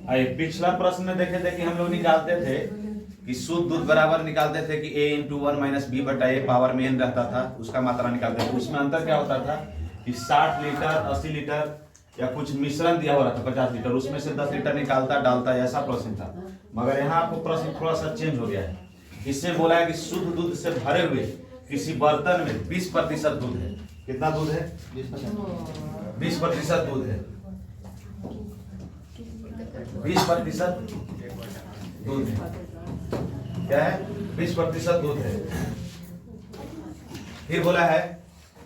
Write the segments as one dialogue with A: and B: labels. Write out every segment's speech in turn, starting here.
A: पिछला प्रश्न में देखे थे कि हम लोग निकालते थे कि शुद्ध दूध बराबर निकालते थे कि a इंटू 1 माइनस बी बटा ए पावर में n रहता था, उसका मात्रा निकालते थे। उसमें अंतर क्या होता था कि 60 लीटर 80 लीटर या कुछ मिश्रण दिया हुआ था 50 लीटर, उसमें से 10 लीटर निकालता डालता, ऐसा प्रश्न था। मगर यहाँ आपको प्रश्न थोड़ा सा चेंज हो गया है। इससे बोला है कि शुद्ध दूध से भरे हुए किसी बर्तन में 20% दूध है। कितना दूध है? 20% दूध है। 20% दूध है। क्या है? 20% दूध है। फिर बोला है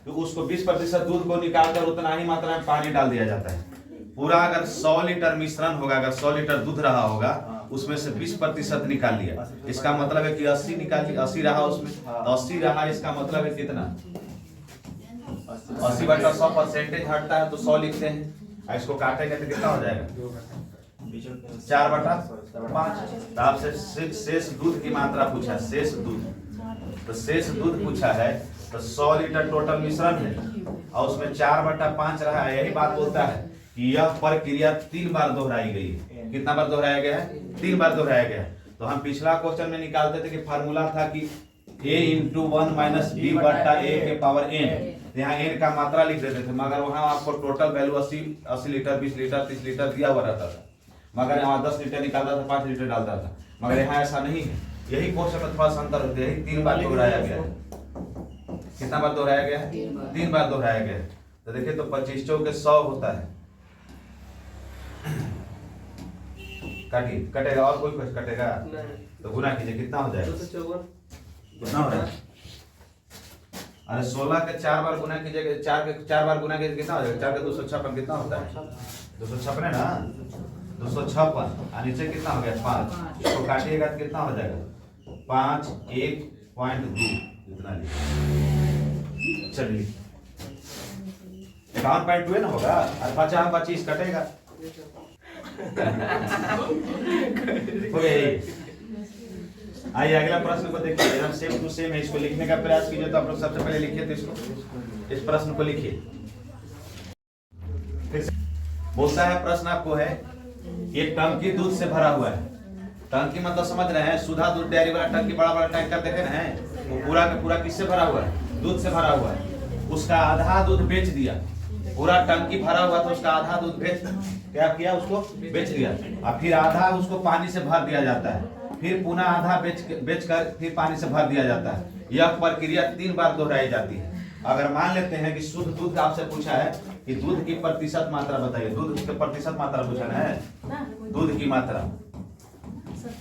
A: तो उसको 20% दूध को निकालकर उतना ही मात्रा में पानी डाल दिया जाता है। पूरा अगर 100 लीटर मिश्रण होगा, अगर 100 लीटर दूध रहा होगा, उसमें से 20% निकाल लिया, इसका मतलब है कि 80 निकाल लिया, 80 रहा उसमें, 80 रहा, इसका मतलब है कितना? 80 बटा 100 परसेंटेज हटता है तो 100 लिखते हैं। इसको काटेंगे तो कितना हो जाएगा? 4 बटा 5। आपसे शेष दूध की मात्रा पूछा, शेष दूध। तो शेष दूध पूछा है तो 100 लीटर टोटल मिश्रण है और उसमें 4 बटा 5 रहा है। यही बात बोलता है कि यह प्रक्रिया 3 बार दोहराई गई है। कितना बार दोहराया गया है? 3 बार दोहराया गया है। तो हम पिछला क्वेश्चन में निकालते थे कि फार्मूला था कि a इंटू 1 माइनस बी बटा ए के पावर n। यहाँ n का मात्रा लिख देते थे, मगर वहां आपको total value 80 litre 20 litre 30 litre दिया हुआ रहता था। मगर यहाँ 10 लीटर निकालता था, 5 लीटर डालता था। मगर यहाँ ऐसा नहीं है। यही क्वेश्चन में थोड़ा सा अंतर होता है। यही 3 बार दोहराया गया है। कितना बार दोहराया गया है? 3 बार दोहराया गया है। तो देखिए, तो 25 चौके 100 होता है। काटिए, कटेगा और कोई कुछ कटेगा तो गुना कीजिए, कितना हो जाएगा? 254। कितना हो रहा है? अरे 16 के 4 बार गुना कीजिए, 4 के 4 बार गुना कीजिए, कितना हो जाएगा? 4 के 256, कितना होता है? 256 है ना, 256। और नीचे कितना हो गया? 5। इसको काटिएगा तो कितना हो जाएगा? 5 1.2 इतना लिखिए। चलिए 51.2 ना होगा और 50 25 कटेगा। आइए अगला प्रश्न को देखिए। एकदम सेम टू सेम है। इसको लिखने का प्रयास कीजिए। तो आप लोग सबसे पहले लिखिए, तो इसको, इस प्रश्न को लिखिए। बोलता है प्रश्न आपको है, एक टंकी दूध से भरा हुआ है। टंकी मतलब समझ रहे हैं, सुधा दूध डेयरी वाला टंकी, बड़ा बड़ा टैंकर देखे ना है, वो पूरा का पूरा किससे भरा हुआ है? दूध से भरा हुआ है। उसका आधा दूध बेच दिया। पूरा टंकी भरा हुआ तो उसका आधा दूध क्या किया? उसको बेच दिया। और फिर आधा उसको पानी से भर दिया जाता है। फिर पुनः आधा बेच कर फिर पानी से भर दिया जाता है। यह प्रक्रिया 3 बार दोहराई जाती है। अगर मान लेते हैं कि शुद्ध दूध आपसे पूछा है कि दूध की प्रतिशत मात्रा बताइए। दूध की प्रतिशत मात्रा पूछा है, दूध की मात्रा।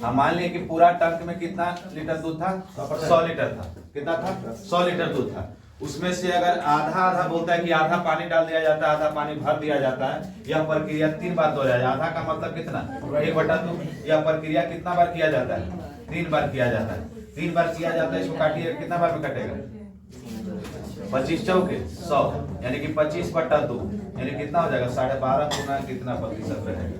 A: हम मान लिए कि पूरा टंक में कितना लीटर दूध था? 100 लीटर था। कितना था? 100 लीटर दूध था। उसमें से अगर आधा आधा बोलता है कि आधा पानी डाल दिया जाता है, आधा पानी भर दिया जाता है, यह प्रक्रिया 3 बार दोहराया जाता है। आधा का मतलब कितना? 1/2। यह प्रक्रिया कितना बार किया जाता है? 3 बार किया जाता है। 3 बार किया जाता है। इसको काटिए, कितना बार में कटेगा? 25 चौके 100, यानी कि 25/2, यानी कितना हो जाएगा? 12.5 गुना कितना प्रतिशत रहेगा?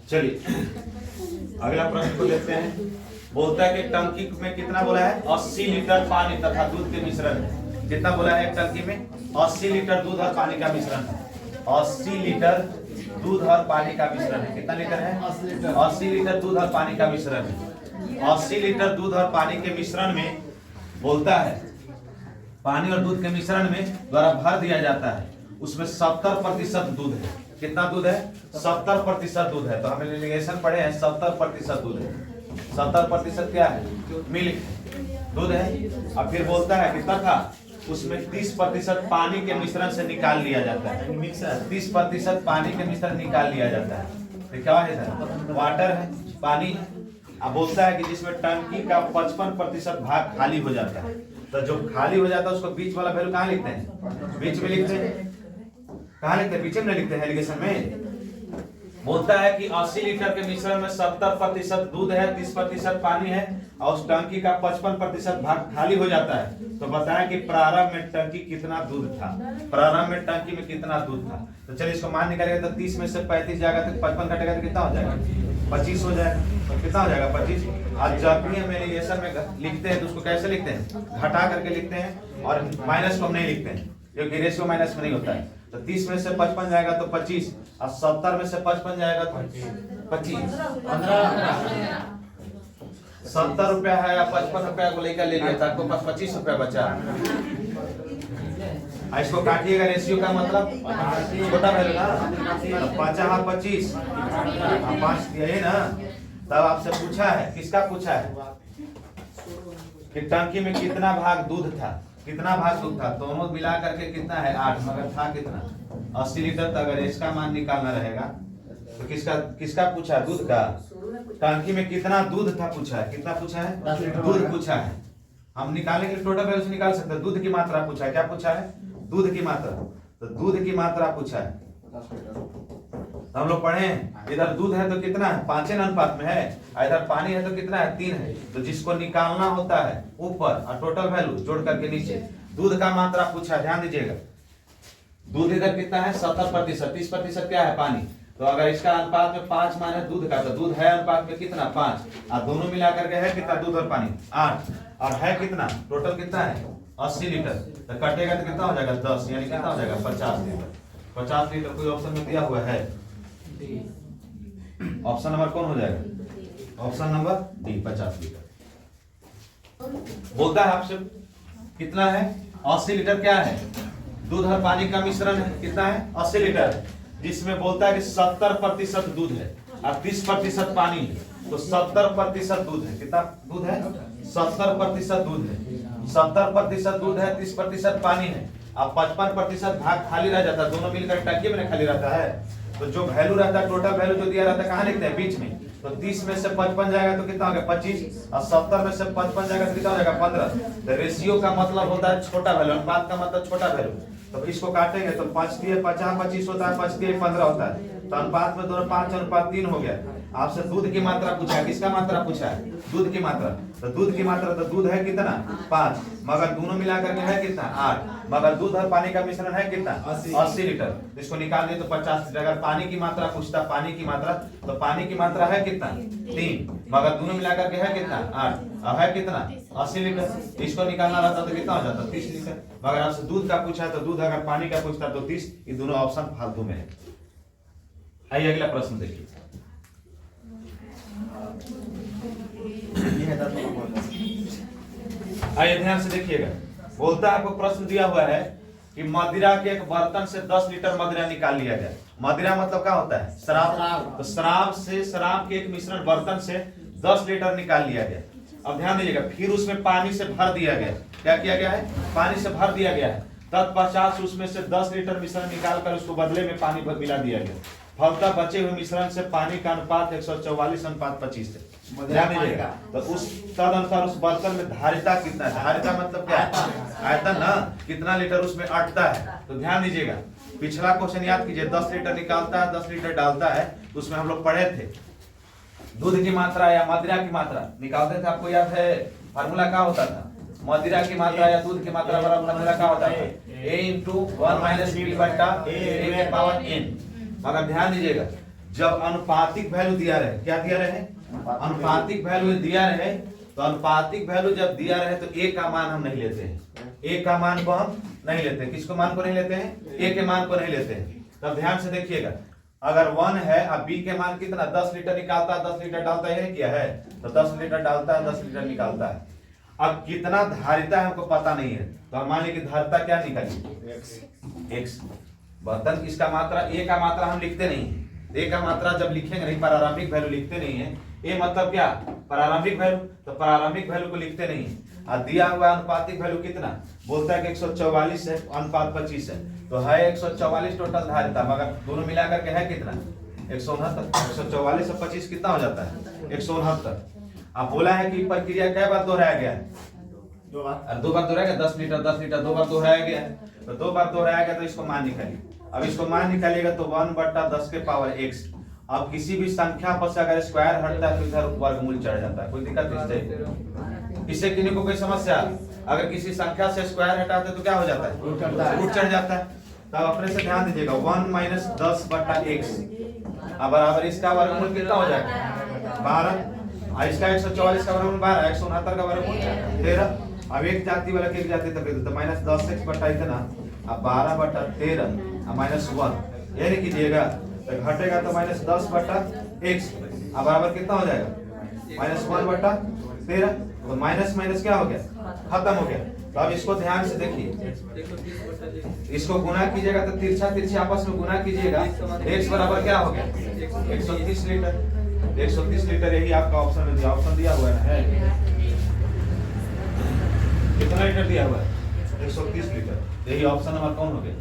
A: चलिए अगला प्रश्न को देखते हैं। बोलता है कि टंकी में कितना बोला है? 80 लीटर पानी तथा दूध के मिश्रण है। कितना बोला है? एक टंकी में 80 लीटर दूध और पानी का मिश्रण है। 80 लीटर दूध और पानी का मिश्रण है। कितना लीटर है? 80 लीटर दूध और पानी का मिश्रण है। 80 लीटर दूध और पानी के मिश्रण में बोलता है, पानी और दूध के मिश्रण में द्वारा भर दिया जाता है। उसमें 70% दूध है। कितना दूध है? 70% दूध है। तो हमें लिमिटेशन पढ़े हैं, 70% दूध है। 70% क्या है? मिल्क दूध है। अब फिर बोलता है कितना था? उसमें 30% पानी के मिश्रण से निकाल लिया जाता है। 30% पानी के मिश्रण निकाल लिया जाता है। तो क्या है सर? वाटर है, पानी। अब बोलता है कि जिसमें टंकी का 55% भाग खाली हो जाता है। तो जो खाली हो जाता है उसको बीच वाला वैल्यू कहाँ लिखते हैं? बीच में लिखते हैं। कहाँ लिखते हैं? पीछे में लिखते हैं एलिगेशन में। बोलता है कि 80 लीटर के मिश्रण में 70% दूध है, 30% पानी है और उस टंकी का 55% भाग खाली हो जाता है। तो बताएं कि प्रारंभ में टंकी कितना दूध था? प्रारंभ में टंकी में कितना दूध था? तो चलिए इसको मान निकालेगा तो 30 में से 35 जाएगा तो 55 कटेगा तो कितना हो जाएगा? 25 हो जाएगा। तो कितना हो जाएगा? 25। आज जब भी हम एलिगेशन में लिखते हैं तो उसको कैसे लिखते हैं? घटा करके लिखते हैं और माइनस को हम नहीं लिखते हैं, क्योंकि रेशियो माइनस में नहीं होता है। तो 30 में से 55 जाएगा तो 25, और 70 में से 55 जाएगा तो 25, 70 रुपया है या 55 रुपया को लेकर ले लिया तो आपको पास 25 रुपया बचा। इसको काटिएगा, रेशियो का मतलब छोटा वैल्यू ना, 50 25 5 दिया ना। तब आपसे पूछा है, किसका पूछा है कि टंकी में कितना भाग दूध था, कितना भाग दूध था, दोनों मिला करके कितना है 8, मगर था कितना 80 लीटर। तो अगर इसका मान निकालना रहेगा तो किसका पूछा है, दूध का। टंकी में कितना दूध था पूछा है, कितना पूछा है, दूध पूछा है। हम निकालने के लिए टोटल वैल्यू से निकाल सकते हैं। दूध की मात्रा पूछा है, क्या पूछा है, दूध की मात्रा। तो दूध की मात्रा पूछा है, हम लोग पढ़े इधर दूध है तो कितना है 5 अनुपात में है, इधर पानी है तो कितना है 3 है। तो जिसको निकालना होता है ऊपर और टोटल वैल्यू जोड़ करके नीचे दूध का मात्रा पूछा है। ध्यान दीजिएगा, दूध इधर कितना है 70%, 30% क्या है पानी। तो अगर इसका अनुपात में 5 मान है दूध का, तो दूध है अनुपात में कितना 5, और दोनों मिलाकर के है कितना दूध और पानी 8, और है कितना टोटल कितना है 80 लीटर। तो कटेगा तो कितना हो जाएगा 10, यानी कितना हो जाएगा 50 लीटर। 50 लीटर कोई ऑप्शन में दिया हुआ है, ऑप्शन नंबर कौन हो जाएगा, ऑप्शन नंबर डी 50 लीटर। बोलता है आपसे कितना है 80 लीटर क्या है, दूध और पानी का मिश्रण है, कितना है 80 लीटर, जिसमें बोलता है कि 70% दूध है और 30% पानी है। तो 70% दूध है, कितना दूध है 70% दूध है, 70% दूध है, 30% पानी है, अब 55% भाग खाली रह जाता है, दोनों मिलकर टंकी में खाली रहता है। तो जो वैल्यू रहता है टोटल वैल्यू जो दिया रहता है कहाँ लिखते हैं बीच में। तो 30 में से 55 जाएगा तो कितना हो गया 25, और 70 में से 55 जाएगा तो कितना हो जाएगा 15। तो रेशियो का मतलब होता है छोटा वैल्यू, अनुपात का मतलब छोटा वैल्यू। तो इसको काटेंगे तो 5 दिए 50 25 होता है, 5 दिए 15 होता है। तो अनुपात में दोनों 5 अनुपात 3 हो गया। आपसे दूध की मात्रा पूछा है, किसका मात्रा पूछा है, दूध की मात्रा। तो दूध की मात्रा, तो दूध है कितना 5, मगर दोनों मिलाकर के है कितना 8, मगर दूध और पानी का मिश्रण है कितना 80 लीटर। तो इसको निकाल दिए तो 50 लीटर। अगर पानी की मात्रा पूछता, पानी की मात्रा, तो पानी की मात्रा है कितना 3, मगर दोनों मिलाकर के है कितना 8, अब है कितना 80 लीटर। इसको निकालना रहता तो कितना हो जाता 30 लीटर। मगर आपसे दूध का पूछा है तो दूध, अगर पानी का पूछता तो 30। ये दोनों ऑप्शन फालतू में है। आइए अगला प्रश्न देखिए। आइए ध्यान से देखिएगा, बोलता है आपको प्रश्न दिया हुआ है कि मदिरा के एक बर्तन से 10 लीटर मदिरा निकाल लिया गया। मदिरा मतलब क्या होता है, शराब। तो शराब के एक मिश्रण बर्तन से 10 लीटर निकाल लिया गया। अब ध्यान दीजिएगा, फिर उसमें पानी से भर दिया गया। क्या किया गया है, पानी से भर दिया गया है। तत्पश्चात उसमें से 10 लीटर मिश्रण निकाल कर उसको बदले में पानी भर मिला दिया गया। फलतः बचे हुए मिश्रण से पानी का अनुपात 144:25 है। ध्यान दीजिएगा, तो उस तदनुसार उस बर्तन में धारिता कितना है। धारिता मतलब क्या है, आयतन ना, कितना लीटर उसमें अटता है। तो ध्यान दीजिएगा, पिछला क्वेश्चन याद कीजिए, 10 लीटर निकालता है 10 लीटर डालता है। उसमें हम लोग पढ़े थे दूध की मात्रा या मदिरा की मात्रा निकालते थे। आपको याद है फार्मूला क्या होता था, मदिरा की मात्रा या दूध की मात्रा बराबर फार्मूला क्या होता है, A × 1 - B बटा A के पावर n। मगर ध्यान दीजिएगा, जब अनुपातिक वैल्यू दिया रहे, क्या दिया रहे, अनुपातिक वैल्यू दिया रहे, तो अनुपातिक वैल्यू जब दिया रहे तो a का मान हम नहीं लेते हैं। a का मान को हम नहीं लेते हैं। किसको मान को नहीं लेते हैं, a के मान को नहीं लेते हैं। तब ध्यान से देखिएगा, अगर 1 है अब b के मान कितना 10 लीटर निकालता है, 10 लीटर डालता है क्या है, तो 10 लीटर डालता है 10 लीटर निकालता है। अब कितना धारिता है हमको पता नहीं है, तो हम मान लीजिए कि धारिता क्या निकली x। बर्तन किसका मात्रा, a का मात्रा हम लिखते नहीं है। a का मात्रा जब लिखेंगे नहीं, प्रारंभिक वैल्यू लिखते नहीं है। a मतलब क्या, प्रारंभिक वैल्यू, तो प्रारंभिक वैल्यू को लिखते नहीं है। और दिया हुआ अनुपातिक वैल्यू कितना बोलता है कि 144 है, अनुपात 25 है, तो है 144 टोटल धारिता, मगर दोनों मिलाकर के है कितना 169। 144 से 25 कितना हो जाता है 169। अब बोला है कि प्रक्रिया कै बार दोहराया गया है, 2 बार दोहराया गया। 10 लीटर 10 लीटर 2 बार दोहराया गया है, तो 2 बार दोहराया गया, तो इसको मान निकालिए। अब इसको मान निकालिएगा तो 1/10 के पावर x। अब किसी भी संख्या पर से अगर स्क्वायर हटता है तो इधर वर्गमूल चढ़ जाता है, कोई दिक्कत इससे, इससे किसी को कोई समस्या। अगर किसी संख्या से स्क्वायर हटाते तो क्या हो जाता है, रूट चढ़ जाता है। तब अपने से ध्यान दीजिएगा, 1 - 10/x अब बराबर इसका वर्गमूल कितना हो जाएगा 12। इसका 144 का वर्गमूल 12, 169 का वर्गमूल 13। अब एक जाति वाला एक जाति तक तो -10x बटा इतना, अब 12/13 -1 ये नहीं कीजिएगा तो घटेगा तो -10/x अब बराबर कितना हो जाएगा -1/13 तो माइनस माइनस क्या हो गया खत्म हो गया। तो अब इसको ध्यान से देखिए, इसको गुना कीजिएगा तो तिरछा तिरछी आपस में गुना कीजिएगा, x बराबर क्या हो गया 130 लीटर। 130 लीटर यही आपका ऑप्शन में ऑप्शन दिया हुआ है कितना लीटर दिया हुआ है 130 लीटर, यही ऑप्शन नंबर कौन हो गया।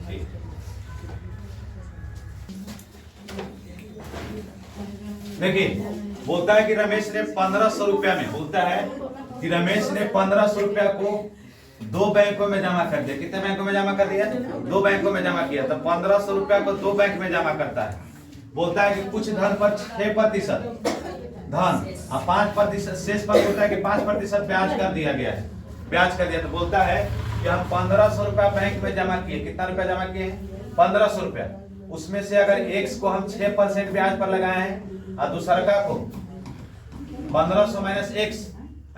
A: देखिए बोलता है कि रमेश ने 1500 रुपया में, बोलता है कि रमेश ने 1500 रुपया को 2 बैंकों में जमा कर दिया। कितने बैंकों में जमा कर दिया 2 बैंकों में जमा किया। तो 1500 रुपया को 2 बैंक में जमा करता है। बोलता है कि कुछ धन पर 6% धन और 5% शेष पर बोलता है कि 5% ब्याज कर दिया गया है, ब्याज कर दिया। तो बोलता है कि हम 1500 रुपया बैंक में जमा किए। कितना रुपया जमा किए हैं 1500 रुपया। उसमें से अगर x को हम 6% ब्याज पर लगाए हैं और दूसरा को 1500 माइनस x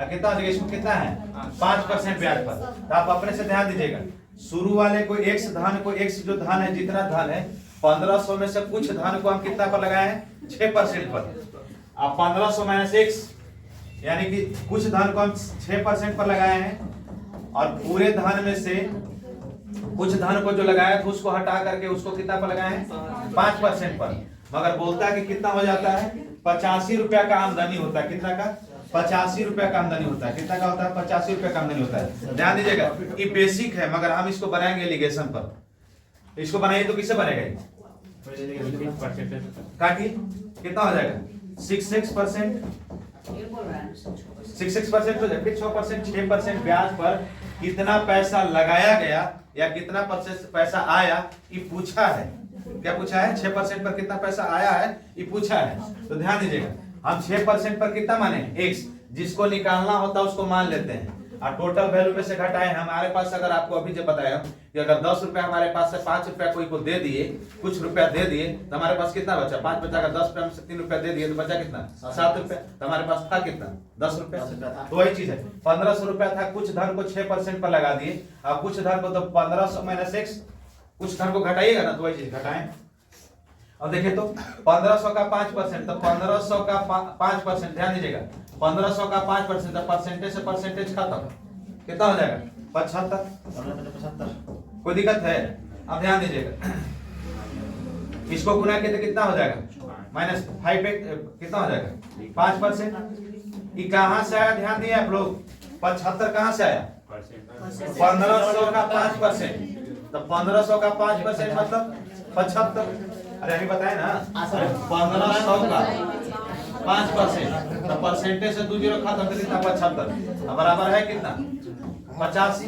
A: कितना हो जाएगा, इसको कितना है 5% ब्याज पर। तो आप अपने से ध्यान दीजिएगा, शुरू वाले को x धन को x जो धन है जितना धन है 1500 में से कुछ धन को हम कितना पर लगाए हैं 6% पर। अब 1500 माइनस x यानी कि कुछ धन को हम 6% पर लगाए हैं और पूरे धन में से कुछ धन को जो लगाया था उसको हटा करके उसको कितना पर लगाए हैं 5% पर। मगर बोलता है कि कितना हो जाता है 85 रुपया का आमदनी होता है। कितना का 85 रुपया का आमदनी होता है। कितना का होता है 85 रुपया का आमदनी होता है। ध्यान दीजिएगा ये बेसिक है मगर हम इसको बनाएंगे एलिगेशन पर। इसको बनाइए तो किससे बनेगा काटिए कितना हो जाएगा 6% हो जाएगा। फिर 6% ब्याज पर कितना पैसा लगाया गया या कितना पैसा आया ये पूछा है। क्या पूछा है 6% पर कितना पैसा आया है ये पूछा है। तो ध्यान दीजिएगा हम 6% पर कितना माने x, जिसको निकालना होता है उसको मान लेते हैं और टोटल वैल्यू में से घटाए। हमारे पास अगर आपको अभी जो बताया कि अगर 10 रुपया हमारे पास से 5 रुपया कोई को दे दिए, कुछ रुपया दे दिए तो हमारे पास कितना बचा 5 बचा। अगर 10 रुपया में से 3 रुपया दे दिए तो बचा कितना 7 रुपया। तो हमारे पास था कितना 10 रुपया। तो वही चीज है 1500 रुपया था, कुछ धन को 6% पर लगा दिए और कुछ धन को तो 1500 माइनस x कुछ धन को घटाइएगा ना तो वही चीज घटाएं। अब देखिए तो 1500 का 5% तो 1500 का 5% ध्यान दीजिएगा 1500 का 5% तो परसेंटेज से परसेंटेज खत्म कितना हो जाएगा 75। कोई दिक्कत है। अब ध्यान दीजिएगा इसको गुना के तो कितना हो जाएगा -5 कितना हो जाएगा 5%। ये कहां से आया ध्यान दिए आप लोग 75 कहां से आया 1500 का 5%। तो 1500 का 5% मतलब 75। अरे अभी बताए ना 1500 का 5% तो परसेंटेज से 2 जीरो खत्म कर कितना 75 अब बराबर है कितना 85।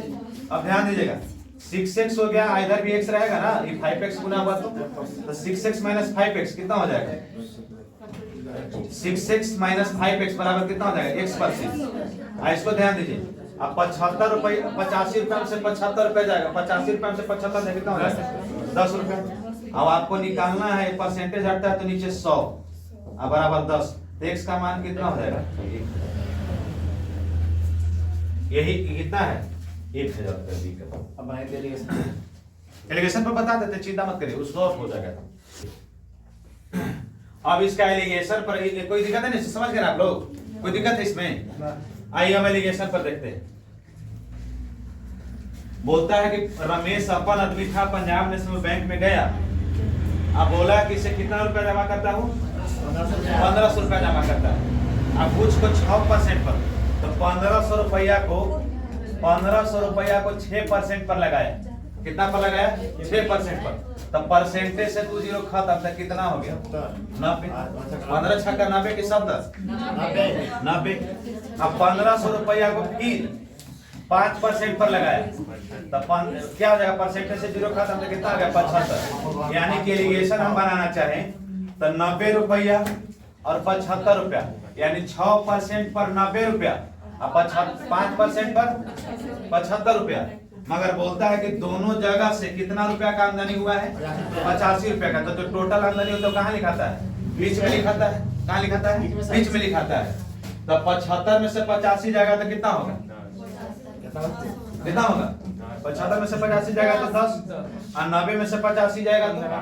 A: अब ध्यान दीजिएगा 6x हो गया, इधर भी x रहेगा ना, ये 5x गुना हुआ तो 6x माइनस 5x कितना हो जाएगा 6x माइनस 5x बराबर कितना हो जाएगा x%। इसको ध्यान दीजिए अब 75 रुपये 85 रुपये से 75 रुपये जाएगा 85 रुपये से 75 से कितना हो जाएगा 10 रुपये। अब आपको निकालना है परसेंटेज हटता है तो नीचे 100 अब बराबर 10 तो x का मान कितना हो जाएगा यही कितना है 1000 रुपये। अब एलिगेशन पर बता देते चिंता मत करिए उसको हो जाएगा। अब इसका एलिगेशन पर कोई दिक्कत है नहीं समझ गए आप लोग कोई दिक्कत है इसमें। आइए हम एलिगेशन पर देखते हैं। बोलता है कि रमेश अपन अद्विथा पंजाब नेशनल बैंक में गया। अब बोला कि इसे कितना रुपया जमा करता हूँ 1500 रुपया जमा करता है। अब कुछ को 6% पर तो 1500 रुपया को 6% पर लगाया। कितना पर लगाया 6% पर। तो परसेंटेज से 2 जीरो खत्म तक कितना हो गया 90। 15 छक्का 90 के 90। अब 1500 रुपया को फिर 5% पर लगाया तो क्या हो जाएगा परसेंटेज से 0 खत्म तो कितना आ गया 75। यानी कि एलिगेशन हम बनाना चाहें तो 90 रुपया और 75 रुपया यानी 6% पर 90 रुपया और 5% पर 75 रुपया। मगर बोलता है कि दोनों जगह से कितना रुपया का आमदनी हुआ है 85 रुपया का। तो जो टोटल आमदनी होता है कहाँ लिखाता है बीच में लिखाता है। कहाँ लिखाता है बीच में लिखाता है। तो 75 में से 85 जाएगा तो कितना होगा कितना होगा 75 में से 85 जाएगा तो 10, और 90 में से 85 जाएगा तो 15।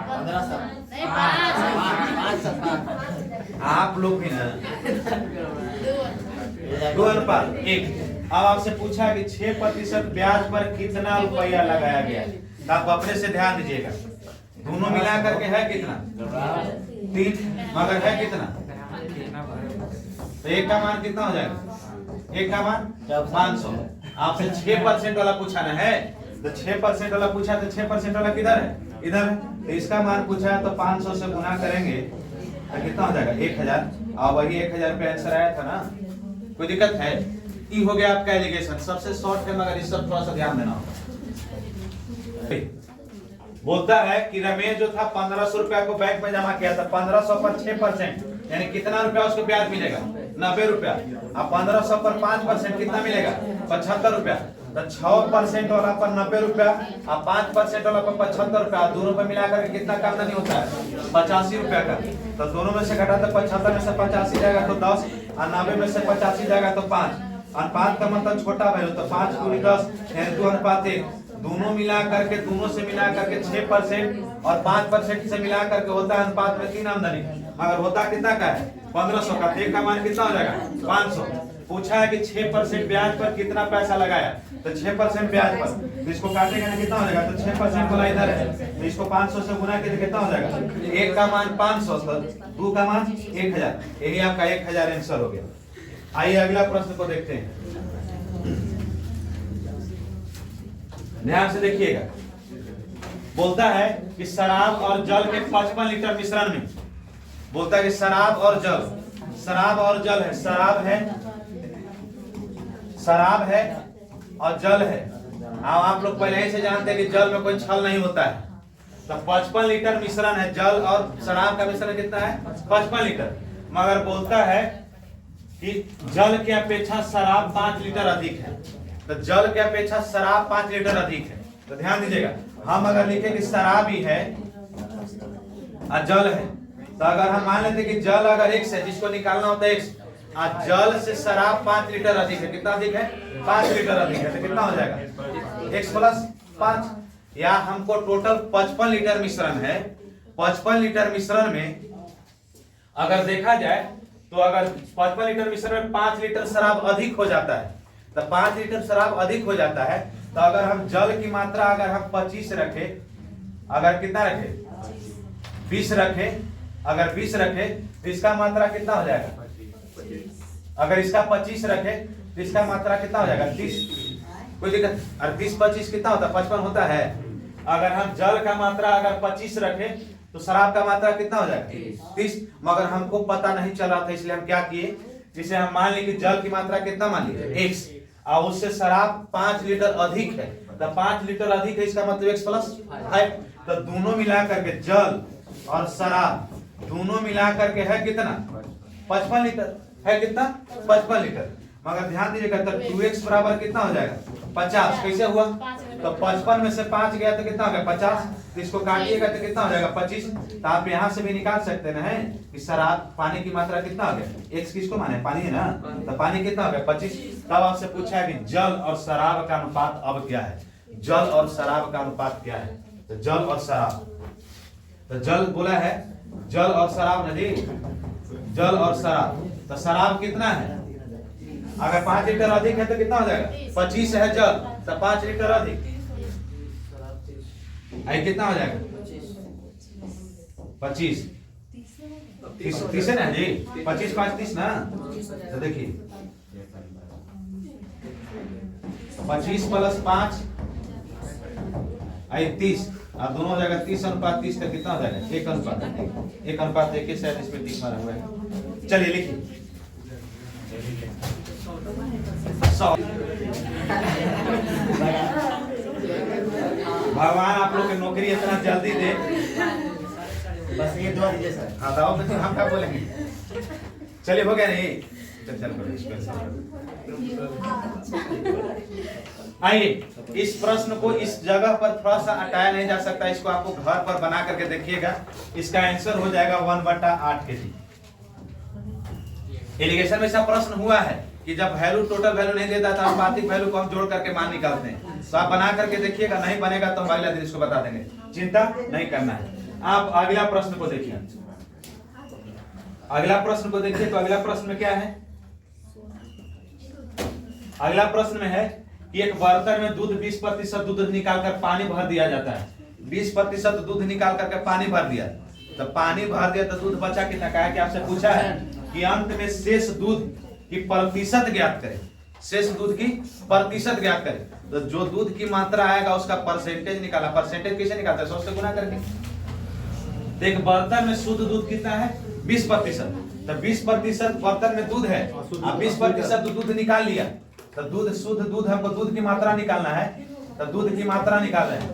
A: आप लोग भी ना 2:1। अब आपसे पूछा है कि 6% ब्याज पर कितना रुपया लगाया गया, तो आप अपने से ध्यान दीजिएगा। दोनों मिला करके है कितना 3, मगर है कितना, तो एक का मान कितना हो जाएगा, एक का मान 500। आपसे 6% वाला पूछा ना है, तो 6% वाला पूछा तो 6% वाला किधर है, इधर है। तो इसका मान पूछा है तो 500 से गुना करेंगे तो कितना हो जाएगा 1000, और वही 1000 पे आंसर आया था ना। कोई दिक्कत है? ये हो गया आपका एलिगेशन, सबसे शॉर्ट है, मगर इस सब थोड़ा सा ध्यान देना होगा। बोलता है कि रमेश जो था 1500 रुपया को बैंक में जमा किया था, 1500 पर 6% यानी कितना रुपया उसको ब्याज मिलेगा, 90 रुपया। अब 1500 पर 5% कितना मिलेगा, 75 रुपया। तो 6% वाला पर 90 रुपया और 5% वाला पर 75 रुपया, दोनों पर मिलाकर कितना का आमदनी होता है, 85 रुपया का। तो दोनों में से घटा तो 75 में से 85 जाएगा तो 10, और 90 में से 85 जाएगा तो 5, और 5 का मतलब छोटा वैल्यू, तो 5 × 10 यानी 2:1। दोनों मिला करके, दोनों से मिला करके 6% और 5% से मिला करके होता है अनुपात में 3 आमदनी, मगर होता कितना का है 1500 का। एक का मान कितना हो जाएगा 500। पूछा है कि 6% ब्याज पर कितना पैसा लगाया, तो 6% ब्याज पर, तो इसको काटेगा ना कितना हो जाएगा, तो 6% वाला इधर है, तो इसको 500 से गुना करके कितना हो जाएगा, एक का मान 500, तो 2 का मान 1000। यही आपका 1000 आंसर हो गया। आइए अगला प्रश्न को देखते हैं, ध्यान से देखिएगा। बोलता है कि शराब और जल के 55 लीटर मिश्रण में, बोलता है कि शराब और जल, शराब और जल है, शराब है और जल है। आप लोग पहले ही से जानते हैं कि जल में कोई छल नहीं होता है। तो 55 लीटर मिश्रण है, जल और शराब का मिश्रण कितना है 55 लीटर, मगर बोलता है कि जल की अपेक्षा शराब 5 लीटर अधिक है। तो जल की अपेक्षा शराब 5 लीटर अधिक है। तो ध्यान दीजिएगा, हम अगर लिखे कि शराब ही है और जल है, तो अगर हम मान लेते कि जल अगर x है, जिसको निकालना होता है x, और जल से शराब 5 लीटर अधिक है, कितना अधिक है 5 लीटर अधिक है, तो कितना हो जाएगा x + 5। या हमको टोटल 55 लीटर मिश्रण है, 55 लीटर मिश्रण में अगर देखा जाए तो अगर 55 लीटर मिश्रण में 5 लीटर शराब अधिक हो जाता है, तो 5 लीटर शराब अधिक हो जाता है, तो अगर हम जल की मात्रा अगर हम 25 रखे, अगर कितना रखे 20 रखे, अगर 20 रखे तो इसका मात्रा कितना हो जाएगा, अगर इसका 25 रखे तो इसका मात्रा कितना हो जाएगा 30। कोई दिक्कत, और 20 25 कितना होता है 55 होता है। अगर हम जल का मात्रा अगर 25 रखे तो शराब का मात्रा कितना हो जाएगा 30, मगर हमको पता नहीं चल रहा था, इसलिए हम क्या किए, जिसे हम मान ली कि जल की मात्रा कितना मान लीजिए x, और उससे शराब 5 लीटर अधिक है, तो 5 लीटर अधिक है, इसका मतलब x + 5। तो दोनों मिला करके जल और शराब दोनों मिला करके है कितना 55 लीटर है, कितना 55 लीटर। मगर ध्यान दीजिएगा, तो 2x बराबर कितना हो जाएगा 50। कैसे हुआ, तो 55 में से 5 गया तो कितना हो गया 50, तो इसको काटिएगा तो कितना हो जाएगा 25। तो आप यहाँ से भी निकाल सकते ना है कि शराब पानी की मात्रा कितना हो गया, x किसको माने पानी है ना, तो पानी कितना हो गया 25। तब आपसे पूछा है कि जल और शराब का अनुपात अब क्या है, जल और शराब का अनुपात क्या है, तो जल और शराब, तो जल बोला है जल और शराब नदी, जल और शराब, तो शराब कितना है, अगर 5 लीटर अधिक है तो कितना हो जाएगा 25 है जल, तो 5 लीटर अधिक आई कितना हो जाएगा 25, 30 है ना जी, 25 5 30 ना। तो देखिए 25 + 5 आई 30, और दोनों हो जाएगा 30:30 का कितना हो जाएगा 1:1 के शायद इसमें 30 मारा हुआ है। चलिए लिखिए 100। भगवान आप लोग की नौकरी इतना जल्दी दे,
B: बस ये दुआ दीजिए सर।
A: हाँ तो हम क्या बोलेंगे, चलिए हो गया नहीं, चल आइए इस प्रश्न को इस जगह पर थोड़ा सा हटाया नहीं जा सकता, इसको आपको घर पर बना करके देखिएगा, इसका आंसर हो जाएगा 1/8 kg। एलिगेशन में ऐसा प्रश्न हुआ है कि जब वैल्यू टोटल वैल्यू नहीं देता तो आनुपातिक वैल्यू को हम जोड़ करके मान निकालते हैं। तो आप बना करके देखिएगा, नहीं बनेगा तो हम अगला दिन इसको बता देंगे, चिंता नहीं करना है। आप अगला प्रश्न को देखिए, अगला प्रश्न को देखिए। तो अगला प्रश्न में क्या है? अगला प्रश्न में है कि एक बर्तन में दूध 20% दूध निकालकर पानी भर दिया जाता है। 20% दूध निकाल करके पानी भर दिया, तो पानी भर दिया तो दूध बचा कितना? कहा कि आपसे पूछा है कि अंत में शेष दूध की प्रतिशत ज्ञात करें। शेष दूध की प्रतिशत ज्ञात करें, तो जो दूध की मात्रा आएगा उसका परसेंटेज निकाला। परसेंटेज कैसे निकालते हैं? 100 से गुना करके। तो एक बर्तन में शुद्ध दूध कितना है? 20%। तो 20% बर्तन में दूध है, 20% दूध निकाल लिया, तो दूध शुद्ध दूध, हमको दूध की मात्रा निकालना है, तो दूध की मात्रा निकाल रहे हैं।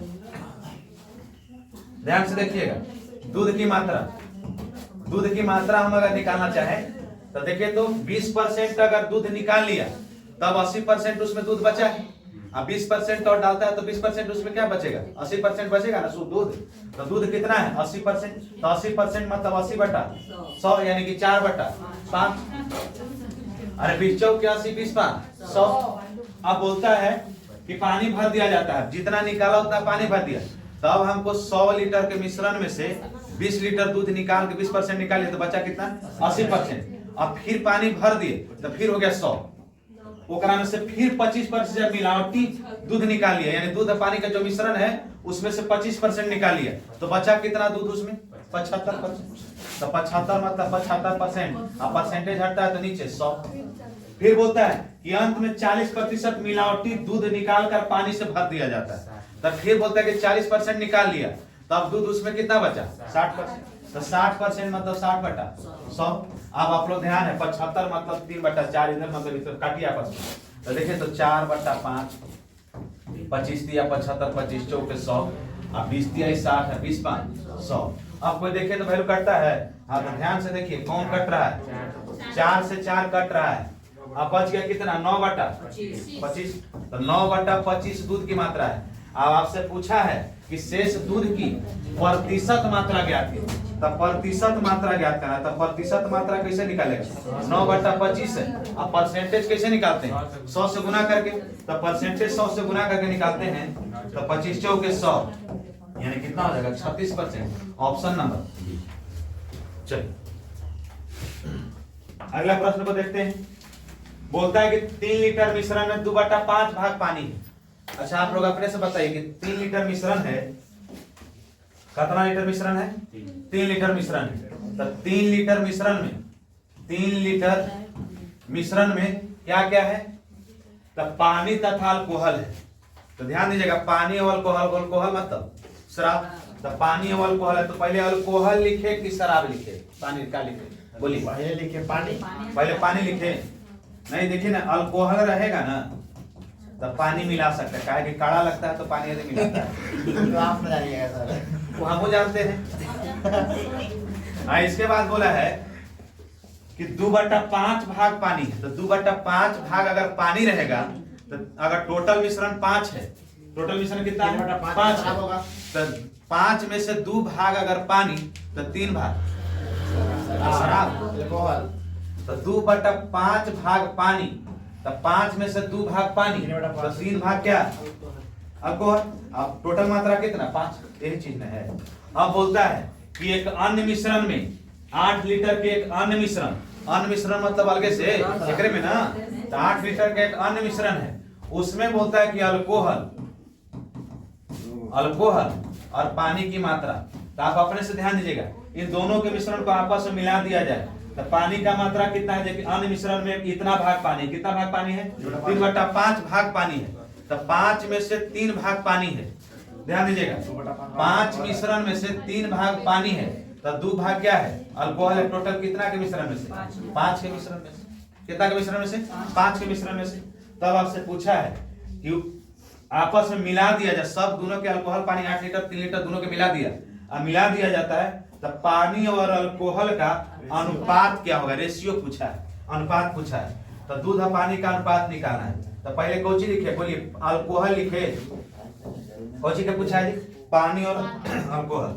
A: ध्यान से देखिएगा, दूध की मात्रा, दूध की मात्रा हम अगर निकालना चाहें तो देखिए, तो 20% अगर दूध निकाल लिया तब 80% उसमें दूध बचा है। अब 20% और डालता है तो 20% उसमें क्या बचेगा? 80% बचेगा ना शुद्ध दूध। तो दूध कितना है? 80%। तो 80% मतलब 80/100 यानी कि 4/5। अरे 20 चौक 80 20 5 100। अब बोलता है कि पानी भर दिया जाता है, जितना निकाला उतना पानी भर दिया। तब हमको 100 लीटर के मिश्रण में से 20 लीटर दूध निकाल के 20% निकालिए तो बचा कितना? 80%। अब फिर पानी भर दिए तो फिर हो गया 100। ओकरा में से फिर 25% मिलावटी दूध निकाल लिया, यानी दूध और पानी का जो मिश्रण है उसमें से 25% निकाल लिया, तो बचा कितना दूध उसमें? 75%। तो 75 मतलब 75%, अब परसेंटेज हटता है तो नीचे 100। फिर बोलता है कि अंत में 40% मिलावटी दूध निकाल कर पानी से भर दिया जाता है। तब फिर बोलता है कि 40% निकाल लिया, तब दूध उसमें कितना बचा? 60%। तो 60% मतलब 60/100। अब आप लोग ध्यान है, 75 मतलब 3/4, इधर मतलब इधर काटिए आपस में। तो देखिए, तो 4/5, 25 दिया 75, 25 चौके 100, अब 20 दिया 60 है, 20 5 100। अब कोई देखे तो वैल्यू कटता है। हाँ, तो ध्यान से देखिए कौन कट रहा है? 4 से 4 कट रहा है। अब बच गया कितना? 9/25। तो 9/25 दूध की मात्रा है। अब आपसे पूछा है कि शेष दूध की प्रतिशत मात्रा ज्ञात की, तब प्रतिशत मात्रा ज्ञात करना है। तब प्रतिशत मात्रा कैसे निकालेगा? 9/25 है। अब परसेंटेज कैसे निकालते हैं? 100 से गुना करके। तब परसेंटेज 100 से गुना करके निकालते हैं, तो 25 चौके 100 यानी कितना हो जाएगा? 36%। Option number. चलिए अगला प्रश्न को देखते हैं। बोलता है कि 3 लीटर मिश्रण में 2/5 भाग पानी है। अच्छा, आप लोग अपने से बताइए कि 3 लीटर मिश्रण है, कितना लीटर मिश्रण है? 3 लीटर मिश्रण है। तो 3 लीटर मिश्रण में, 3 लीटर मिश्रण में क्या क्या है? तो पानी तथा अल्कोहल है। तो ध्यान दीजिएगा, पानी और अल्कोहल, अल्कोहल मतलब शराब। तो पानी और अल्कोहल है, तो पहले अल्कोहल लिखे कि शराब लिखे? पानी का लिखे? बोलिए।
B: पहले लिखे पानी।
A: पहले पानी लिखे? नहीं, देखिए ना, अल्कोहल रहेगा ना तब पानी मिला सकते हैं, कि काढ़ा लगता है तो पानी यदि मिलाता है।
B: तो आप बताइएगा सर,
A: वो हम जानते हैं। इसके बाद बोला है कि 2/5 भाग पानी है। तो 2/5 भाग अगर पानी रहेगा, तो अगर टोटल मिश्रण 5 है, टोटल मिश्रण कितना है? 5 है। तो 5 में से 2 भाग अगर पानी, तो 3 भाग शराब, अल्कोहल। तो 2/5 भाग पानी, तो 5 में से 2 भाग पानी, तो 3 भाग क्या? अल्कोहल। अब टोटल मात्रा कितना? 5। यही चीज में है। अब बोलता है कि एक अन्य मिश्रण में 8 लीटर के एक अन्य मिश्रण, अन्य मिश्रण मतलब अलगे से एकरे में ना, तो 8 लीटर के एक अन्य मिश्रण है, उसमें बोलता है कि अल्कोहल, अल्कोहल और पानी की मात्रा। तो आप अपने से ध्यान दीजिएगा, इन दोनों के मिश्रण को आपस में मिला दिया जाए तो पानी का मात्रा कितना है? जबकि अन्य मिश्रण में इतना भाग पानी, कितना भाग पानी है? 3/5 भाग पानी है। तो 5 में से 3 भाग पानी है। ध्यान दीजिएगा, 5 मिश्रण में से 3 भाग पानी है, तो 2 भाग क्या है? अल्कोहल है। टोटल कितना के मिश्रण में से? 5 के मिश्रण में से। कितना के मिश्रण में से? 5 के मिश्रण में से। तब आपसे पूछा है कि आपस में मिला दिया जाए, सब दोनों के अल्कोहल पानी 8 लीटर 3 लीटर दोनों के मिला दिया, अब मिला दिया जाता है, तो पानी और अल्कोहल का अनुपात क्या होगा? रेशियो पूछा है, अनुपात पूछा है। तो दूध और पानी का अनुपात निकालना है। तो पहले कौची लिखे? बोलिए। अल्कोहल लिखे। कौची का पूछा है? पानी और अल्कोहल।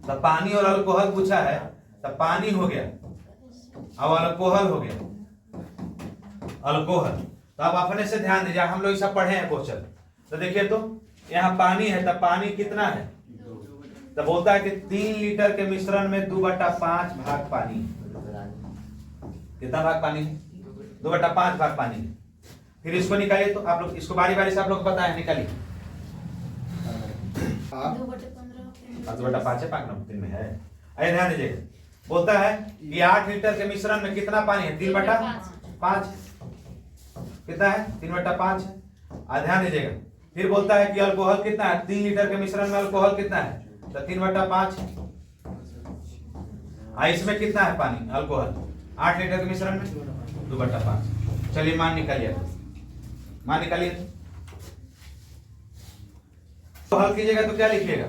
A: तो पानी और अल्कोहल पूछा है, तो पानी हो गया, अब अल्कोहल हो गया। अल्कोहल। तो अब अपने से ध्यान दीजिए, हम लोग सब पढ़े हैं क्वेश्चन। तो देखिए तो यहाँ पानी है, तब पानी कितना है, तो बोलता है कि 3 लीटर के मिश्रण में 2/5 भाग पानी। कितना भाग पानी है? 2/5 भाग पानी है। फिर इसको निकालिए, तो आप लोग इसको बारी बारी से आप लोग पता है, निकालिए। 2/5 है, 5 में है। अरे ध्यान दीजिएगा, बोलता है कि 8 लीटर के मिश्रण में कितना पानी है? 3/5। कितना है? 3/5 है। ध्यान दीजिएगा, फिर बोलता है कि अल्कोहल कितना है? 3 लीटर के मिश्रण में अल्कोहल कितना है? तो 3/5। इसमें कितना है पानी? अल्कोहल 8 लीटर के मिश्रण में 2/5। चलिए मान निकालिए, मान निकालिए। तो हल कीजिएगा तो क्या लिखिएगा?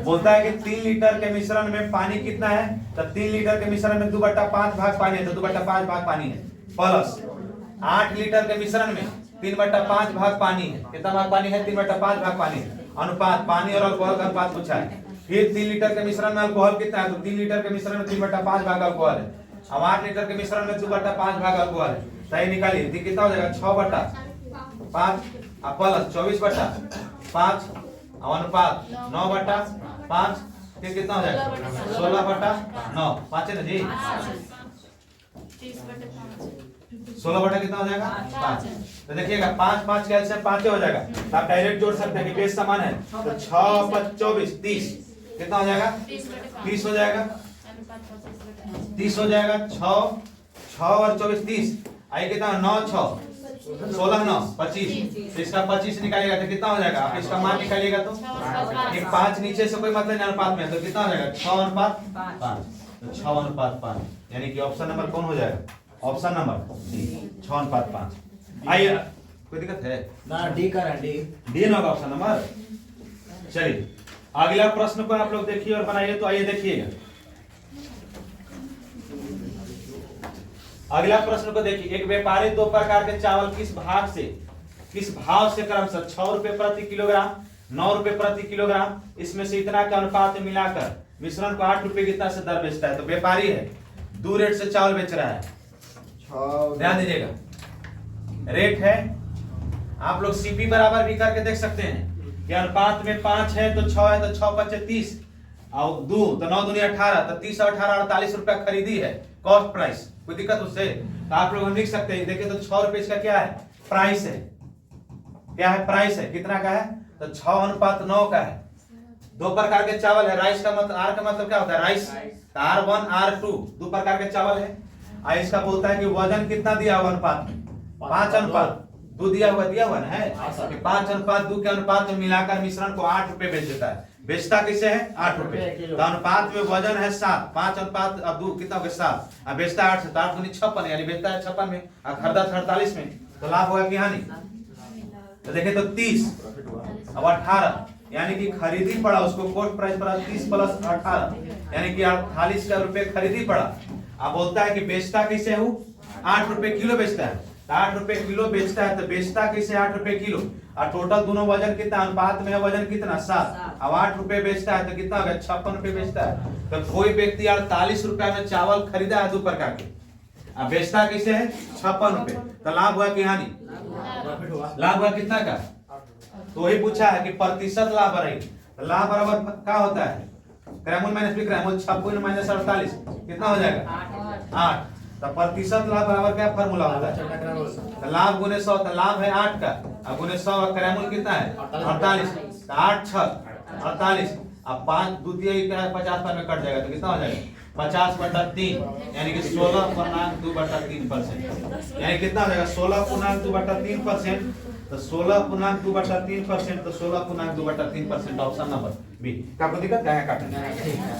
A: बोलता है कि 3 लीटर के मिश्रण में पानी कितना है? तो 3 लीटर के मिश्रण में 2/5 भाग पानी है, तो 2/5 भाग पानी है, प्लस 8 लीटर के मिश्रण में 3/5 भाग पानी है। कितना भाग पानी है? 3/5 भाग पानी है। अनुपात, पानी और अल्कोहल का अनुपात पूछा है। फिर 3 लीटर के मिश्रण में अल्कोहल कितना है? तो 3 लीटर के मिश्रण में 3/5 भाग अल्कोहल है। अब 8 लीटर के मिश्रण में 2/5 भाग अल्कोहल है। सही निकालिए, कितना हो जाएगा? 6/5 प्लस 24/5 अनुपात 9/5। फिर कितना हो जाएगा? 16/9। 5 है ना जी? 16 कितना हो जाएगा? 5। तो देखिएगा 5 कैल्शियम 5 हो जाएगा। तो आप डायरेक्ट जोड़ सकते हैं कि बेस समान है, तो 6 + 24 30। कितना हो जाएगा? 30 हो जाएगा। 30 हो जाएगा। 6 और 24 30। आई कितना? 9 6 16 9 25। इसका 25 निकालिएगा तो कितना हो जाएगा? आप इसका मान निकालिएगा तो एक 5 नीचे से कोई मतलब नहीं अनुपात में, तो कितना हो जाएगा? 6:5। तो 6:5, यानी कि ऑप्शन नंबर कौन हो जाएगा? Option number D, 6:5। आइए, कोई दिक्कत है
B: ना? डी करा, डी
A: ना होगा ऑप्शन नंबर। चलिए अगला प्रश्न को आप लोग देखिए और बनाइए। तो आइए देखिएगा, अगला प्रश्न को देखिए। एक व्यापारी 2 प्रकार के चावल किस भाव से क्रमशः 6 रुपए प्रति किलोग्राम, 9 रुपए प्रति किलोग्राम, इसमें से इतना के अनुपात में मिलाकर मिश्रण को 8 रुपए कितना से दर बेचता है। तो व्यापारी है, 2 रेट से चावल बेच रहा है। ध्यान दीजिएगा, रेट है, आप लोग सीपी बराबर भी करके देख सकते हैं कि अनुपात में 5 है तो 6 है, तो 6 × 5 30 और 2 तो 9 दूनी 18, तो 30 और 18 48 रुपया खरीदी है, कॉस्ट प्राइस। कोई दिक्कत उससे? तो आप लोग लिख सकते हैं। देखिए तो 6 रुपए इसका क्या है? प्राइस है। क्या है? प्राइस है। कितना का है? तो 6:9 का है। 2 प्रकार के चावल है। राइस का मतलब, आर का मतलब क्या होता है? राइस। R1 R2 2 प्रकार के चावल है। इसका बोलता है कि वजन कितना दिया हुआ अनुपात में? 5:2 दिया हुआ ना है। 5:2 के अनुपात में मिलाकर मिश्रण को 8 रुपए बेच देता है। बेचता किसे है? 8 रुपए। तो अनुपात में वजन है 7, 5:2 कितना हो गया? 7। अब बेचता 8 से, 8 दूनी 56, यानी बेचता है 56 में और खरीदा 48 में। तो लाभ होगा कि हानि? तो देखें तो 30 अब 18, यानी कि खरीदी पड़ा उसको, कोस्ट प्राइस पड़ा 30 + 18, यानी कि 48 का रुपए खरीदी पड़ा। अब बोलता है कि बेचता कैसे हूँ? 8 रुपए किलो बेचता है। 8 रुपए किलो बेचता है, तो बेचता कैसे? 8 रुपए किलो। और टोटल दोनों वजन कितना? अनुपात में है वजन कितना? 7। अब 8 रुपए बेचता है तो कितना हो गया? 56 रुपए बेचता है। तो कोई व्यक्ति 48 रुपया में चावल खरीदा है 2 प्रकार के, अब बेचता कैसे है? 56 रुपए। तो लाभ हुआ कि हानि? लाभ हुआ कितना का? तो वही पूछा है कि प्रतिशत लाभ रही। तो लाभ बराबर क्या होता है? ग्रामुल माइनस ग्रामुल, 56 - 48 कितना हो जाएगा? 8। तो प्रतिशत लाभ बराबर क्या फॉर्मूला होता है? तो लाभ गुने 100, तो लाभ है 8 का, अब गुने 100 का ग्रामुल कितना है? 48। तो 8 6 48, अब 5 द्वितीय 50 पर में कट जाएगा, तो कितना हो जाएगा? 50/3, यानी कि 16.2/3%। यानी कितना हो जाएगा? 16.2/3%। तो 16.2/3%, तो 16.2/3% ऑप्शन नंबर बी। क्या कोई दिक्कत है? काटने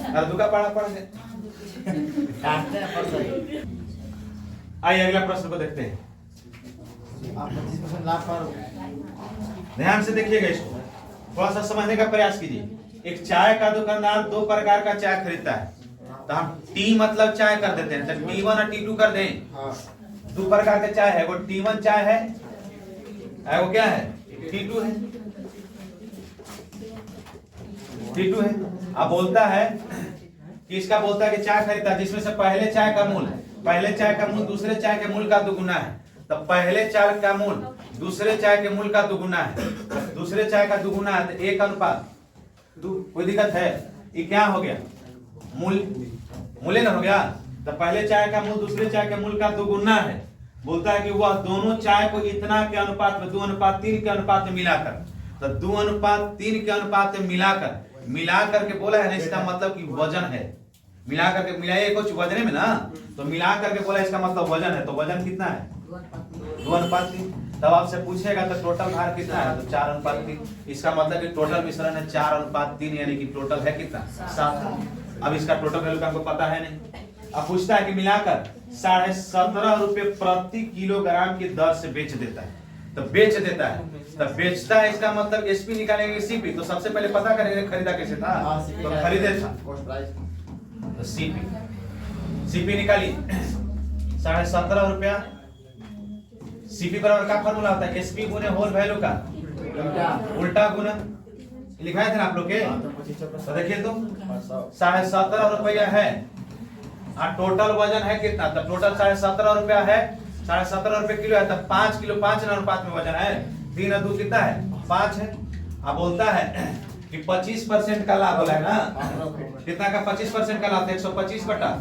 A: अरे दुका पढ़ा पढ़ दे। आइए अगला प्रश्न को देखते हैं।
B: 25% लाभ पर।
A: ध्यान से देखिएगा, इसको थोड़ा सा समझने का प्रयास कीजिए। एक चाय का दुकानदार 2 प्रकार का चाय खरीदता है, तो हम टी मतलब चाय कर देते हैं, तो T1 और T2 कर दें। 2 प्रकार का चाय है, वो T1 चाय है, वो क्या है? T2 है। T2 है। अब बोलता है कि इसका बोलता है कि चाय खरीदता है जिसमें से पहले चाय का मूल्य पहले चाय का मूल दूसरे चाय के मूल का दुगुना है, तो पहले चाय का मूल दूसरे चाय के मूल का दुगुना है, दूसरे चाय का दुगुना है तो 1 अनुपात 2। कोई दिक्कत है? ये क्या हो गया? मूल्य ना हो गया। तो पहले चाय का मूल दूसरे चाय के मूल का दुगुना है, बोलता है कि वह दोनों चाय को इतना के अनुपात में 2:3 के अनुपात में मिलाकर, तो 2:3 के अनुपात में मिलाकर के बोला है ना, इसका मतलब कि वजन है। मिला करके मिलाइए कुछ वजने में ना, तो मिला करके बोला इसका मतलब वजन है, तो वजन कितना है? 2:3। तब आपसे पूछेगा तो टोटल भार कितना है, तो 4:3। इसका मतलब कि टोटल मिश्रण है 4:3, यानी कि टोटल है कितना? 7। अब इसका टोटल वैल्यू का हमको पता है नहीं। अब पूछता है कि मिलाकर 17.5 रुपए प्रति किलोग्राम की दर से बेच देता है, तो बेच देता है, तो बेचता है, इसका मतलब एसपी निकालेंगे सीपी। तो सबसे पहले पता करेंगे खरीदा कैसे था, तो खरीदे था, तो सीपी निकाली 17.5 रुपया। सीपी बराबर का फॉर्मूला होता है? एसपी गुने होल वैल्यू का उल्टा गुना। लिखाए थे ना आप लोग के, तो देखिए तो 17.5 रुपया है और टोटल वजन है कितना, तो टोटल 17.5 रुपया है, 17.5 रुपये किलो है, तो 5 किलो 5 अनुपात में वजन है। 3 और 2 कितना है? 5 है। अब बोलता है कि 25% का लाभ है ना, कितना का 25% का लाभ? 125 बटा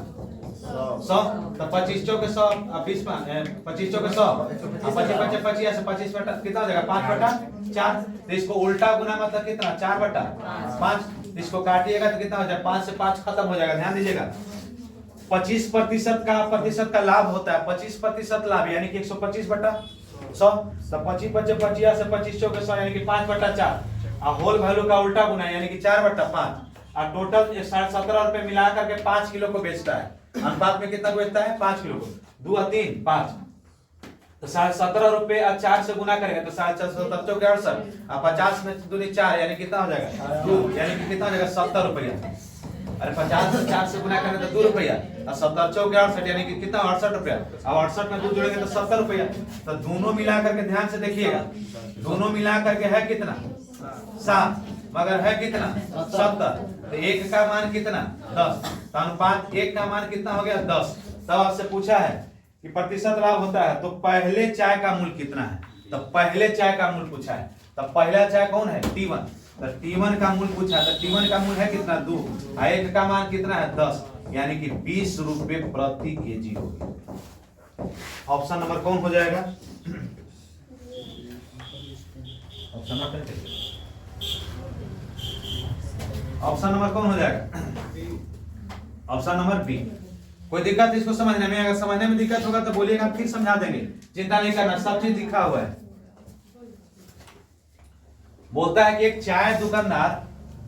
A: 100, तो 25 चौके 100, 25 चौके 100, 25 25 25 बटा कितना हो जाएगा? 5 बटा 4। तो इसको उल्टा गुना मतलब कितना? 4 बटा 5। इसको काटिएगा तो कितना हो जाएगा? 5 से 5 खत्म हो जाएगा। ध्यान दीजिएगा, 25% का लाभ होता है, 25% लाभ यानी कि 125 बटा 100, तो 25 25 25 से 25 चौके 100 यानी कि 5 बटा 4। और होल वैल्यू का उल्टा गुना यानी कि 4 बटा 5। और टोटल 17.5 रुपए मिला करके 5 किलो को बेचता है। अनुपात में कितना बेचता है? 5 किलो को। 2 और 3 5, तो 17.5 रुपए और 4 से गुना करेंगे तो 4 के 68 और 50 में 2 4 यानी कितना हो जाएगा? 2, यानी कि कितना हो जाएगा? 70 रुपया। अरे 50 से 4 से गुना करें तो 2 रुपया, और 70 चौके 68 यानी कि कितना? 68 रुपया। अब 68 में 2 जोड़ेंगे तो 70 रुपया। तो दोनों मिला करके ध्यान से देखिएगा, दोनों मिला करके है कितना? 7, मगर है कितना? 70। तो 1 का मान कितना? 10। तो अनुपात 1 का मान कितना हो गया? 10। तब आपसे पूछा है कि प्रतिशत लाभ होता है, तो पहले चाय का मूल्य कितना है? तो पहले चाय का मूल्य पूछा है, तो पहला चाय कौन है? T1। तो T1 का मूल्य पूछा, तो T1 का मूल्य है कितना? 2। 1 का मान कितना है? 10, यानी कि 20 रुपए प्रति केजी हो गया। ऑप्शन नंबर कौन हो जाएगा? ऑप्शन नंबर कौन हो जाएगा? Option number B. कोई दिक्कत इसको समझने में? अगर समझने में दिक्कत होगा तो बोलिएगा, फिर समझा देंगे, चिंता नहीं करना, सब चीज लिखा हुआ है। बोलता है कि एक चाय दुकानदार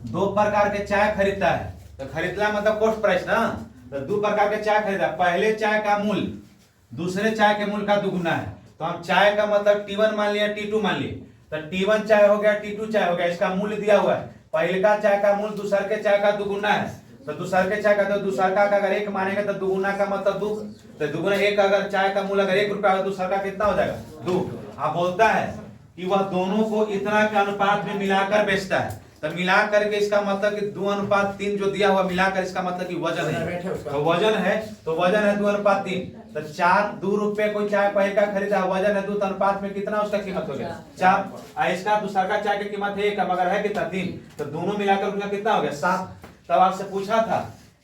A: 2 प्रकार के चाय खरीदता है, तो खरीदना मतलब कॉस्ट प्राइस ना, तो 2 प्रकार के चाय खरीदा। पहले चाय का मूल्य दूसरे चाय के मूल्य का दुगुना है, तो हम चाय का मतलब T1 मान लिया, T2 मान लिए, तो T1 चाय हो गया, T2 चाय हो गया। इसका मूल्य दिया हुआ है, पहले का चाय का मूल्य दूसरे के चाय का दुगुना है, तो दूसरे के चाय का, तो दूसरा का अगर 1 मानेगा तो दुगुना का मतलब 2, तो दुगुना 1, अगर चाय का मूल्य अगर 1 रुपया होगा, दूसरा का कितना हो जाएगा? 2। अब बोलता है कि वह दोनों को इतना के अनुपात में मिलाकर बेचता है, तो मिला करके इसका मतलब कि 2:3 जो दिया हुआ मिलाकर, इसका मतलब कि वजन है, तो वजन है, तो वजन है 2:3। तो 2 रुपए कोई चाय पहले का खरीदा, वजन है 2, तो अनुपात में कितना उसका कीमत हो गया? 4। इसका दूसरा का चाय की कीमत 1 मगर है कितना? 3, तो दोनों मिलाकर उसका कितना हो गया? 7। तब आपसे पूछा था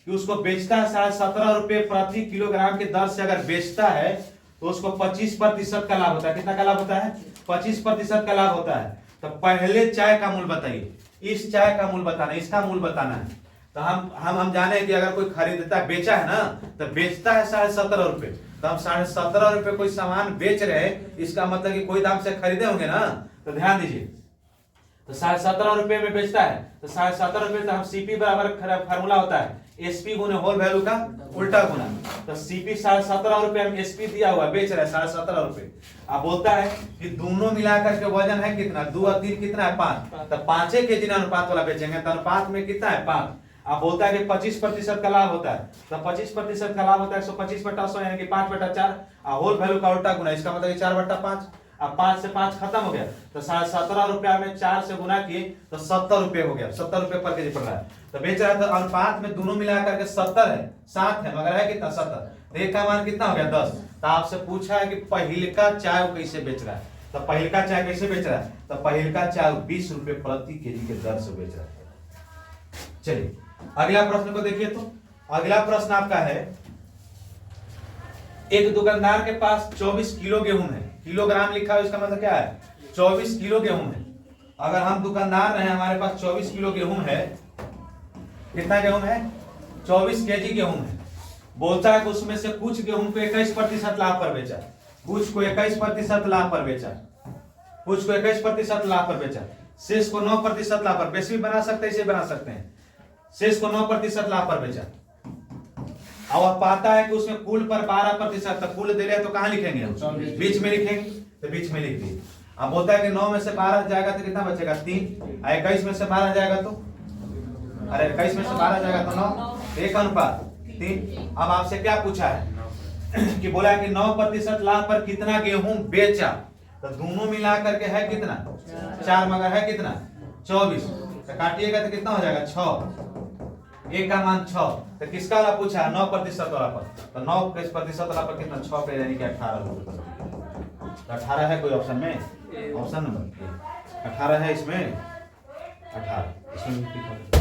A: कि उसको बेचता है 17.5 रुपए प्रति किलोग्राम की दर से अगर बेचता है, तो उसको 25% का लाभ होता है। कितना का लाभ होता है? 25% का लाभ होता है। तो पहले चाय का मूल्य बताइए, इस चाय का मूल्य बताना, इसका मूल्य बताना है। तो हम जाने कि अगर कोई खरीदता बेचा है ना, तो बेचता है 17.5 रुपए, तो हम 17.5 रुपए कोई सामान बेच रहे हैं, इसका मतलब कि कोई दाम से खरीदे होंगे ना। तो ध्यान दीजिए, तो 17.5 रुपए में बेचता है, तो 17.5 रुपए, तो हम सीपी बराबर फार्मूला होता है एसपी गुने होल वैल्यू का उल्टा गुना। तो सीपी 17.5 रुपए हम एसपी दिया हुआ बेच रहा है 17.5 रुपए। अब बोलता है कि दोनों मिलाकर के वजन है कितना? 2 और 3 कितना है? 5। तो 5 केजी अनुपात वाला बेचेंगे, तो अनुपात में कितना है? 5। अब बोलता है कि 25% का लाभ होता है, तो 25% का लाभ होता है 125 बटा 100 यानी कि 5 बटा 4, और होल वैल्यू का उल्टा गुना, इसका मतलब 4 बटा 5। अब 5 से 5 खत्म हो गया, तो 17.5 रुपया में 4 से गुना किए तो 70 रुपये हो गया, 70 रुपये पर केजी पड़ रहा है। तो बेच रहा है तो अनुपात में दोनों मिला करके 70 है, 7 है, मगर है कितना 70, तो एक का मान कितना हो गया 10। तो आपसे पूछा है कि पहिलका चाय कैसे बेच रहा है, तो पहिलका चाय कैसे बेच रहा है, तो पहिलका चाय 20 रुपये प्रति केजी के दर से बेच रहा है। चलिए अगला प्रश्न को देखिए। तो अगला प्रश्न आपका है, एक दुकानदार के पास 24 किलो गेहूं है, किलोग्राम लिखा है, इसका मतलब क्या है 24 किलो गेहूं है। अगर हम दुकानदार रहे, हमारे पास 24 किलो गेहूं है, कितना गेहूं है 24 केजी गेहूं है। बोलता है कि उसमें से कुछ गेहूं को 21% लाभ पर बेचा, कुछ को 21% लाभ पर बेचा, कुछ को 21% लाभ पर बेचा, शेष को 9% लाभ पर, बेसी भी बना सकते हैं, इसे बना सकते हैं, शेष को 9% लाभ पर बेचा। और पाता है कि उसमें कुल पर 12%, तो कुल दे रहे तो कहां लिखेंगे हम, बीच में लिखेंगे, तो बीच में लिख दिए। अब बोलता है कि 9 में से 12 जाएगा तो कितना बचेगा 3, 21 में से 12 जाएगा तो, अरे 21 में से 12 जाएगा तो 9, 1 अनुपात 3। अब आपसे क्या पूछा है कि बोला है कि 9% लाभ पर कितना गेहूं बेचा, तो दोनों मिला करके है कितना 4, मगर है कितना 24, तो काटिएगा तो कितना हो जाएगा 6, एक का मान 6। तो किसका वाला पूछा है 9% वाला पर, तो 9% वाला पर कितना 6 पे, यानी कि 18 रुपये। तो 18 है कोई ऑप्शन में, ऑप्शन नंबर 18 है इसमें, 18 इसमें